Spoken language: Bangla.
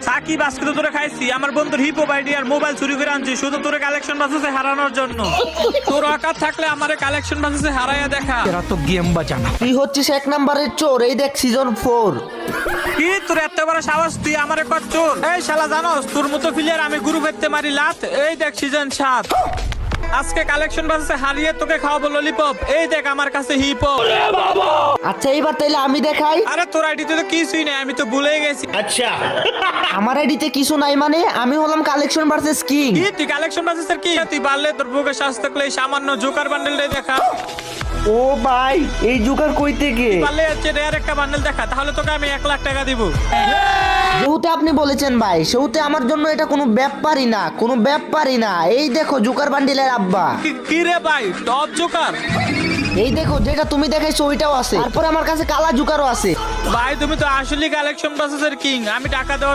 সাকিব আজকে তো তোরে খাইছি, আমার বন্ধুর হিপো বাইডি আর মোবাইল চুরি করে আনছি শুধু তোরে কালেকশন বাসেসে হারানোর জন্য। তোর অকাত থাকলে আমারে কালেকশন বাসেসে হারাইয়া দেখা। तेरा तो गेम बजाना। তুই হচ্ছিস এক নাম্বারের চোর, এই দেখ সিজন 4। কি তোর এত বড় সাহস, তুই আমারে কর চোর? এই শালা জানোস তোর মতো প্লেয়ার আমি গ্রুপ ফেরতে মারি লাত। এই দেখ সিজন 7, আজকে কালেকশন বাসেসে হারিয়ে তোকে খাওয়াবো ললিপপ। এই দেখ আমার কাছে হিপো। আচ্ছা এইবার তাইলে আমি দেখাই। আরে তোর আইডিতে তো কিছুই নেই, আমি তো ভুলেই গেছি। আমার আইডিতে কিছু নাই মানে আমি হলাম কালেকশন ভার্সেস কিং। কি তুই কালেকশন বাসেসের কি? তুই পারলে তোর বুকের শ্বাস থাকলে এই সামান্য জোকার বান্ডেলটাই দেখা। ও ভাই এই জোকার কই থেকে? পারলে হচ্ছে রেয়ার একটা বান্ডেল দেখা, তাহলে তোকে আমি 1 লাখ টাকা দিব। যেহেতু আপনি বলেছেন ভাই, সেহেতু আমার জন্য এটা কোনো ব্যাপারই না, কোনো ব্যাপারই না। এই দেখো জোকার বান্ডিলের আব্বা। কি রে ভাই, টপ জোকার? এই দেখো যেটা তুমি দেখাইছো ওইটাও আছে, তারপর আমার কাছে কালা জোকারও আছে। ভাই তুমি তো আসলে কালেকশন বাসেসের কিং, আমি টাকা দেওয়ার